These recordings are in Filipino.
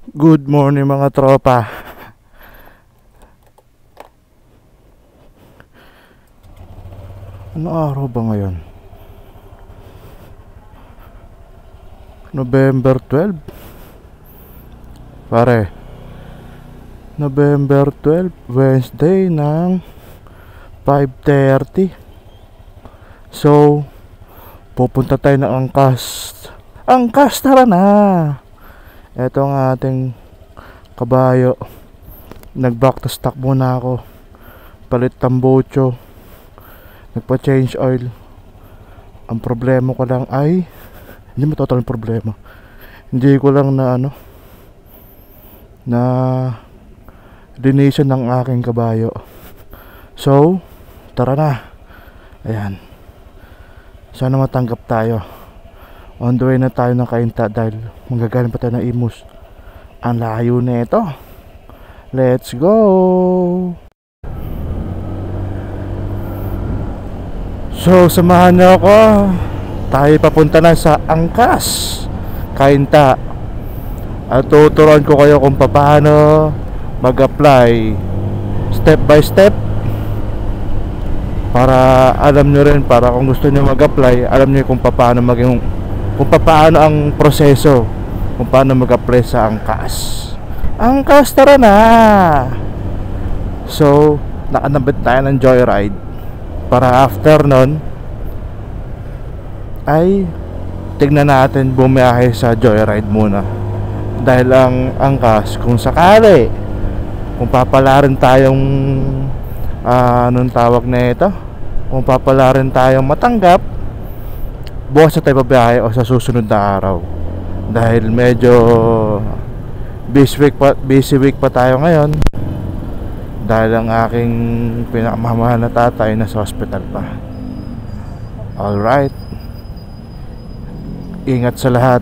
Good morning mga tropa. Ano araw ba ngayon? November 12? Pare, November 12, Wednesday ng 5:30. So, pupunta tayo ng Angkas. Angkas, tara na! Ito ang ating kabayo. Nag-back to stock muna ako. Palit tambocho. Nagpa-change oil. Ang problema ko lang ay hindi mo total problema. Hindi ko lang na linisan ng aking kabayo. So, tara na. Ayan. Sana matanggap tayo. On the way na tayo ng Cainta dahil manggagaling pa tayo ng Imus. Ang layo na ito. Let's go! So, samahan niyo ako. Tayo papunta na sa Angkas, Cainta. At tuturuan ko kayo kung paano mag-apply step by step. Para alam nyo rin, para kung gusto nyo mag-apply, alam nyo kung paano ang proseso, kung paano mag-apply sa Angkas. Angkas, tara na! So, nakanabit tayo ng joyride. Para after nun ay tignan natin bumiyahe sa joyride muna. Dahil ang Angkas, kung sakali, kung papalarin tayong anong tawag na ito, kung papalarin tayong matanggap, bukas na tayo babiyahe o sa susunod na araw. Dahil medyo busy week pa tayo ngayon. Dahil ang aking pinakamamahal na tatay nasa hospital pa. Alright. Ingat sa lahat.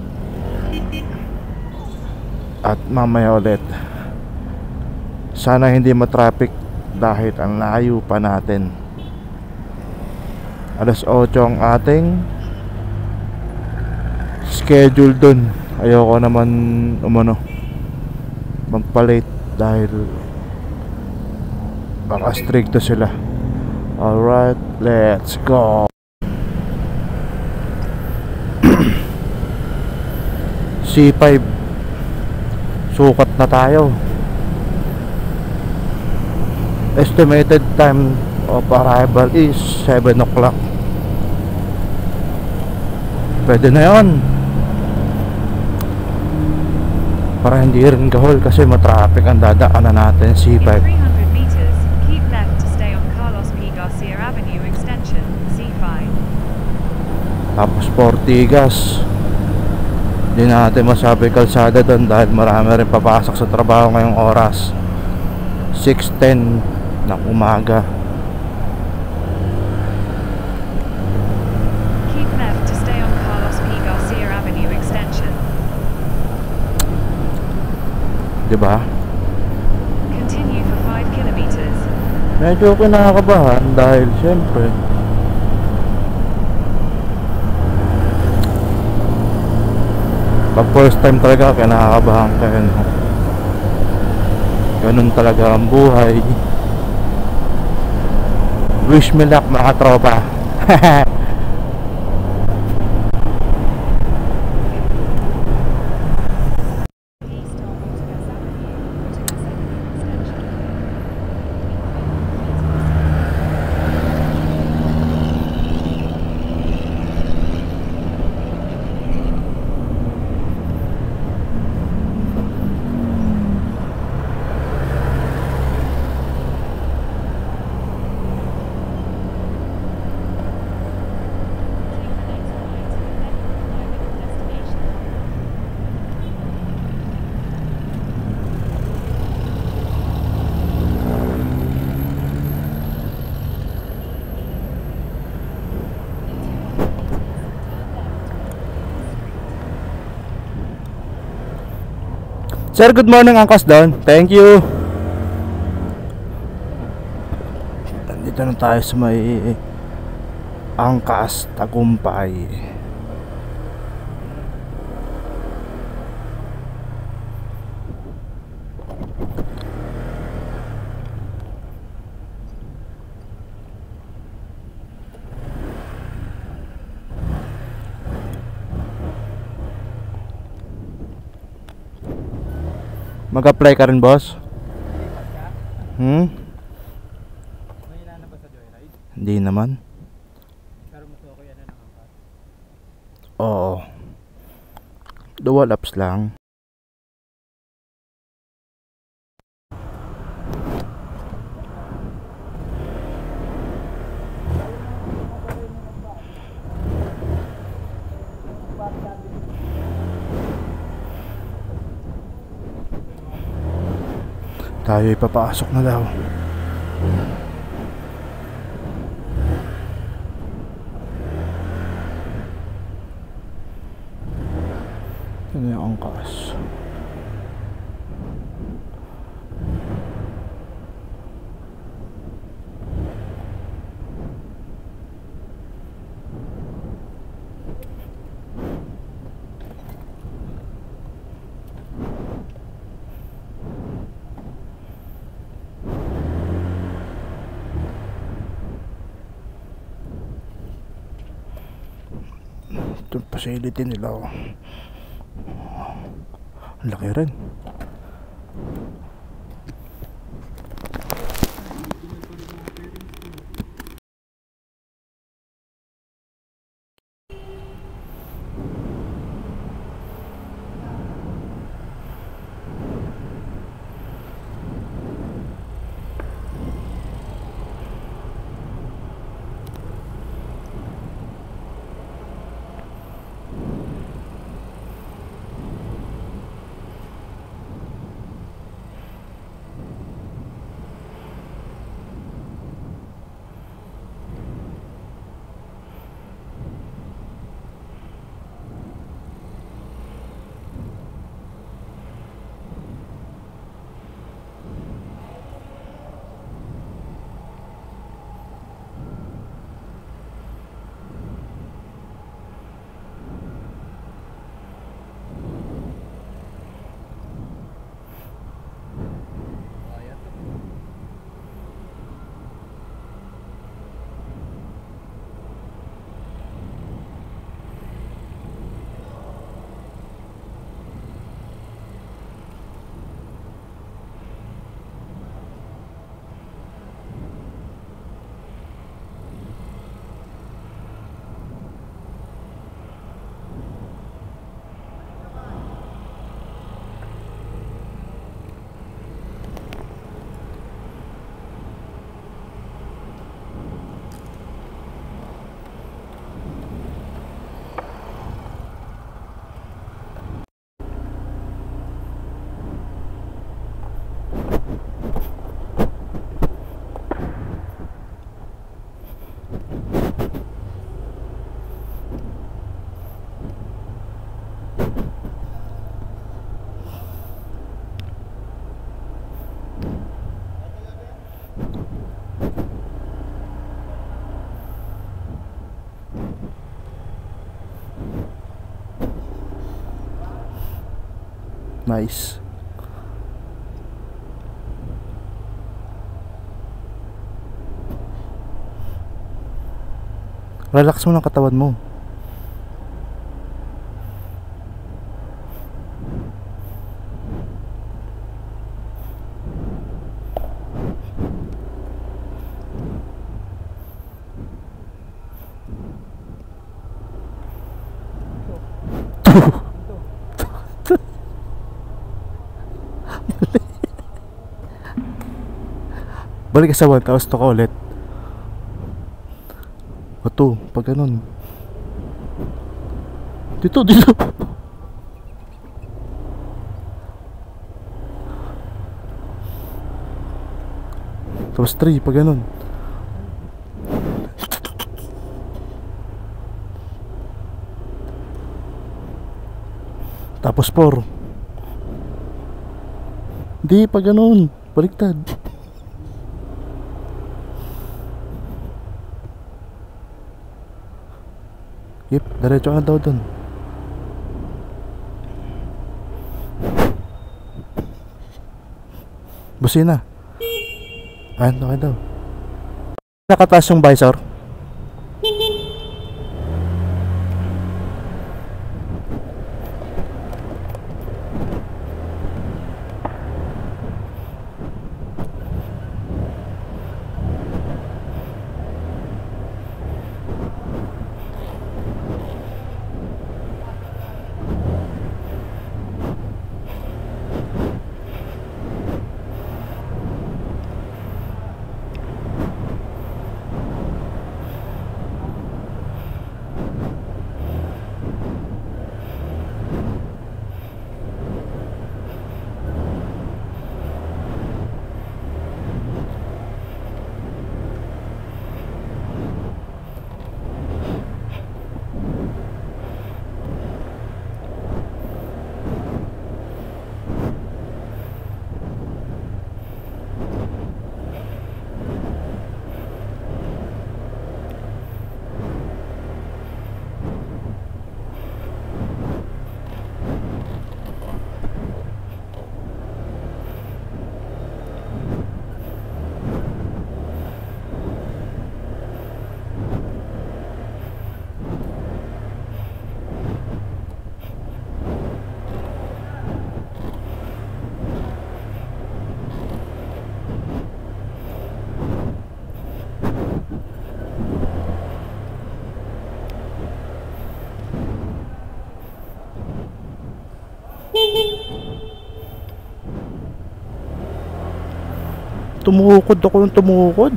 At mamaya ulit. Sana hindi matraffic dahil ang layo pa natin. 8:00 ang ating schedule dun. Ayoko naman magpalit dahil baka stricto sila. Alright, let's go. C5, sukat na tayo. Estimated time of arrival is 7 o'clock. Pwede na yun. Para hindi rin gahol kasi matraffic ang dadaanan natin. C5. 300 meters, keep left to stay on Carlos P. Garcia Avenue extension, C5. Tapos Ortigas. Hindi natin masabi kalsada doon dahil marami rin papasok sa trabaho ngayong oras. 6:10 ng umaga. Keep left to stay on Carlos P. Garcia Avenue extension. Diba? Continue for 5 kilometers. Medyo kinakabahan dahil syempre pag first time talaga kinakabahan kayo, no? Ganun talaga ang buhay. Wish me luck mga tropa. Sir, good morning, Angkas down. Thank you. Nandito na tayo sa may Angkas, Tagumpay. Mag-apply ka rin, boss? Hmm? May na ba sa Joyride? Hindi naman. Pero mas okay ano ng angkas. Oo. Dual apps lang. Tayo ipapasok na daw. Ano yung angkas? Ito yung facility nila, oh. Ang laki rin. Nice. Relax mo ng katawan mo. Balik ka sa 1, tapos to ka ulit. O 2, pag ganun. Dito. Tapos 3, pag ganun. Tapos 4. Hindi, pag ganun. Baliktad. Yep, diretso ka daw dun. Busina. Ano ka daw? Nakataas yung visor. Tumukod ako ng tumukod.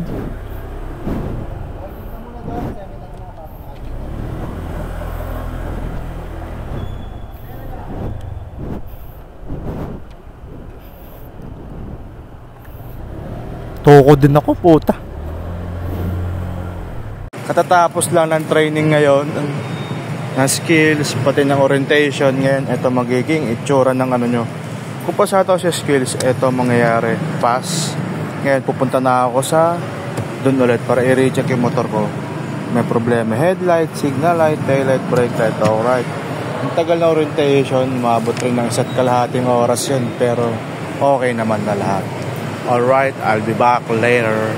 Tukod din ako, puta. Katatapos lang ng training ngayon, ng skills, pati ng orientation. Ngayon, ito magiging itsura ng ano nyo. Kung pasado sa skills, ito mangyayari. Pass. Ngayon, pupunta na ako sa dun ulit para i-recheck yung motor ko. May problema. Headlight, signal light, taillight, brake light. Alright. Ang tagal na orientation, maabot rin ng 1.5 oras yun. Pero okay naman na lahat. Alright, I'll be back later.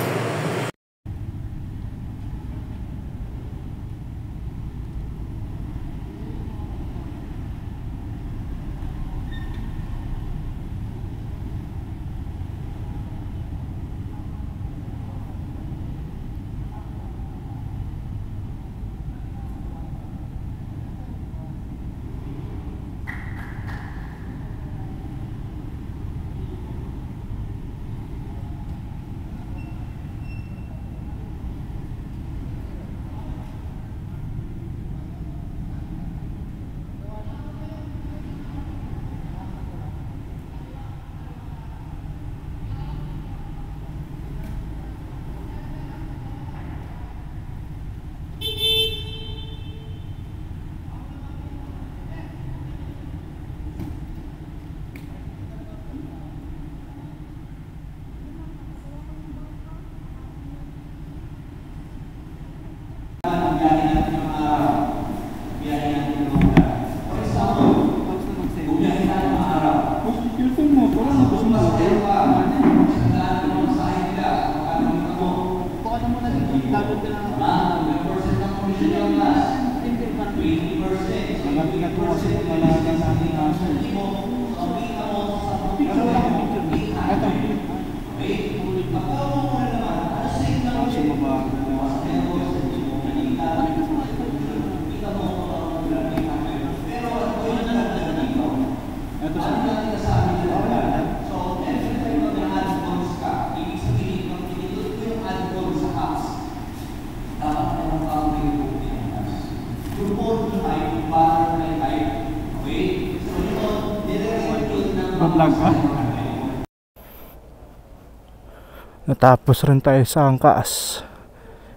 Natapos rin tayo sa angkas.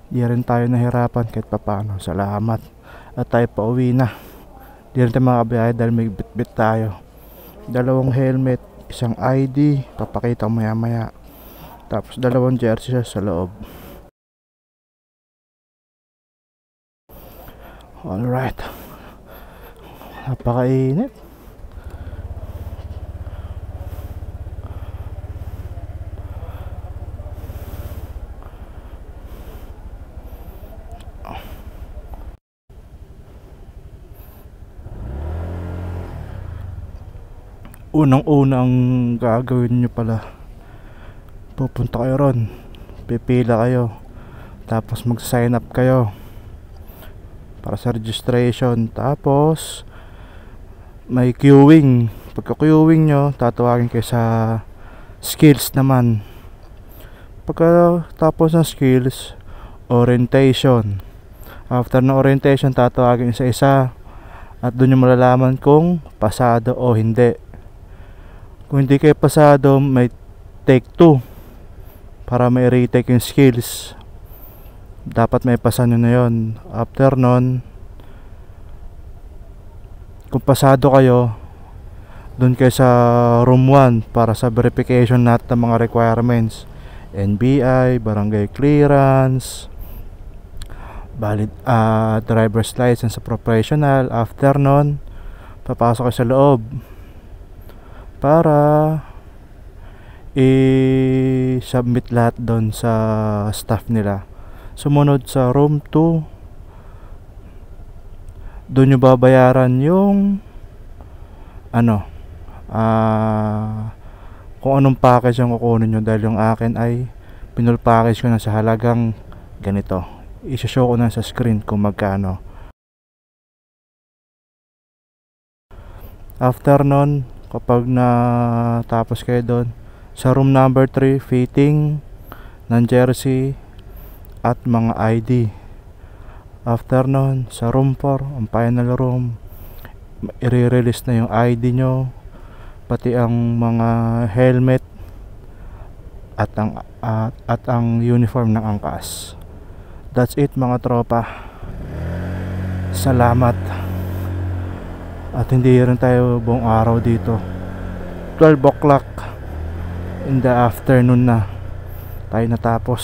Di rin tayo nahirapan kahit papano. Salamat. At tayo pa uwi na. Di rin tayo makabiyahe dahil may bit-bit tayo. 2 helmet, 1 ID, papakita ko maya maya. Tapos 2 jersey sa loob. Alright. Napakainit. Unang-unang gagawin nyo pala, pupunta kayo ron, pipila kayo, tapos mag-sign up kayo para sa registration. Tapos may queuing. Pagka queuing nyo, tatawagin kayo sa skills naman. Pagka tapos ng skills, orientation. After ng orientation, tatawagin isa-isa at doon nyo malalaman kung pasado o hindi. Kung hindi kayo pasado, may take 2 para may retake yung skills. Dapat may pasa nyo na yun. After nun, kung pasado kayo, doon kayo sa room 1 para sa verification natin ng mga requirements. NBI, barangay clearance, valid driver's license sa professional. After nun, papasok kayo sa loob para i-submit lahat doon sa staff nila. Sumunod sa room 2, doon nyo babayaran yung kung anong package yung kukunin nyo. Dahil yung akin ay pinul package ko na sa halagang ganito. I-show ko na sa screen kung magkano. After nun, kapag natapos kayo doon, Sa room number 3, fitting ng jersey at mga ID. After nun, sa room 4, ang final room, i-release na yung ID nyo, pati ang mga helmet at ang uniform ng angkas. That's it mga tropa. Salamat. At hindi rin tayo buong araw dito. 12 o'clock in the afternoon na tayo natapos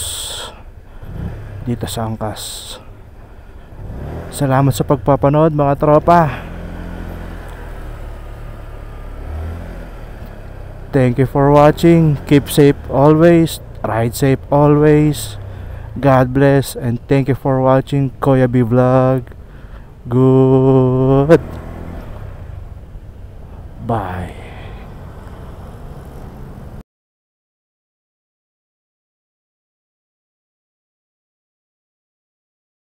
dito sa angkas. Salamat sa pagpapanood mga tropa. Thank you for watching. Keep safe always. Ride safe always. God bless and thank you for watching Kuya B Vlog. Good. Bye.